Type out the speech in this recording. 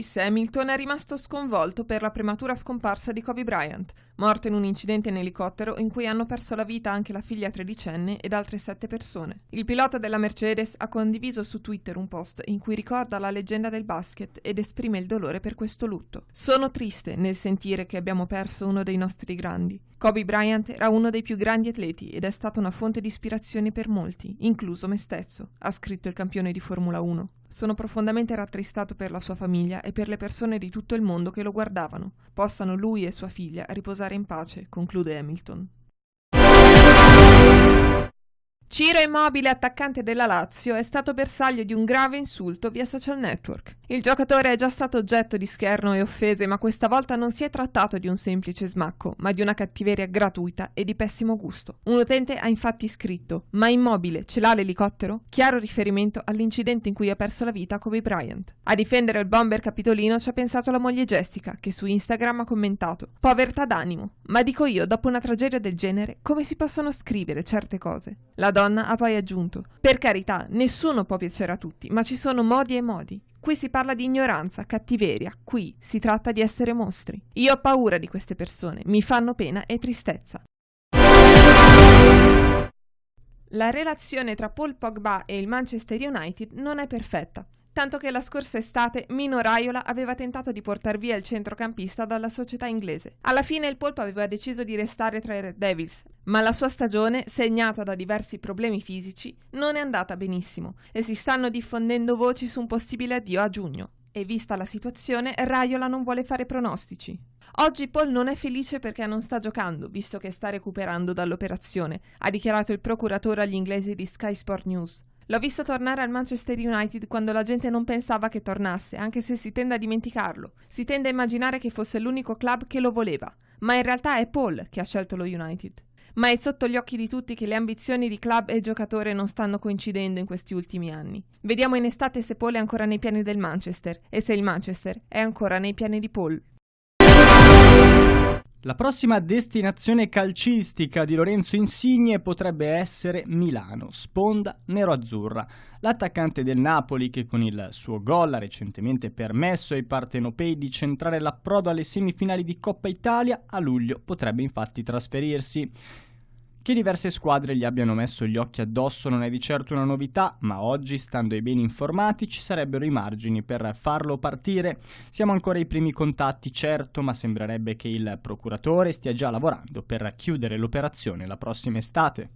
Lewis Hamilton è rimasto sconvolto per la prematura scomparsa di Kobe Bryant, morto in un incidente in elicottero in cui hanno perso la vita anche la figlia tredicenne ed altre 7 persone. Il pilota della Mercedes ha condiviso su Twitter un post in cui ricorda la leggenda del basket ed esprime il dolore per questo lutto. Sono triste nel sentire che abbiamo perso uno dei nostri grandi. Kobe Bryant era uno dei più grandi atleti ed è stata una fonte di ispirazione per molti, incluso me stesso, ha scritto il campione di Formula 1. Sono profondamente rattristato per la sua famiglia e per le persone di tutto il mondo che lo guardavano. Possano lui e sua figlia riposare in pace, conclude Hamilton. Ciro Immobile, attaccante della Lazio, è stato bersaglio di un grave insulto via social network. Il giocatore è già stato oggetto di scherno e offese, ma questa volta non si è trattato di un semplice smacco, ma di una cattiveria gratuita e di pessimo gusto. Un utente ha infatti scritto: "Ma Immobile ce l'ha l'elicottero?" Chiaro riferimento all'incidente in cui ha perso la vita Kobe Bryant. A difendere il bomber capitolino ci ha pensato la moglie Jessica, che su Instagram ha commentato: "Povertà d'animo, ma dico io, dopo una tragedia del genere, come si possono scrivere certe cose?" La donna ha poi aggiunto: "Per carità, nessuno può piacere a tutti, ma ci sono modi e modi. Qui si parla di ignoranza, cattiveria, qui si tratta di essere mostri. Io ho paura di queste persone, mi fanno pena e tristezza." La relazione tra Paul Pogba e il Manchester United non è perfetta, tanto che la scorsa estate Mino Raiola aveva tentato di portar via il centrocampista dalla società inglese. Alla fine il polpo aveva deciso di restare tra i Red Devils, ma la sua stagione, segnata da diversi problemi fisici, non è andata benissimo e si stanno diffondendo voci su un possibile addio a giugno. E vista la situazione, Raiola non vuole fare pronostici. Oggi Paul non è felice perché non sta giocando, visto che sta recuperando dall'operazione, ha dichiarato il procuratore agli inglesi di Sky Sport News. "L'ho visto tornare al Manchester United quando la gente non pensava che tornasse, anche se si tende a dimenticarlo. Si tende a immaginare che fosse l'unico club che lo voleva, ma in realtà è Paul che ha scelto lo United. Ma è sotto gli occhi di tutti che le ambizioni di club e giocatore non stanno coincidendo in questi ultimi anni. Vediamo in estate se Paul è ancora nei piani del Manchester e se il Manchester è ancora nei piani di Paul." La prossima destinazione calcistica di Lorenzo Insigne potrebbe essere Milano, sponda nero-azzurra. L'attaccante del Napoli, che con il suo gol ha recentemente permesso ai partenopei di centrare l'approdo alle semifinali di Coppa Italia, a luglio potrebbe infatti trasferirsi. Che diverse squadre gli abbiano messo gli occhi addosso non è di certo una novità, ma oggi, stando ai beni informati, ci sarebbero i margini per farlo partire. Siamo ancora ai primi contatti, certo, ma sembrerebbe che il procuratore stia già lavorando per chiudere l'operazione la prossima estate.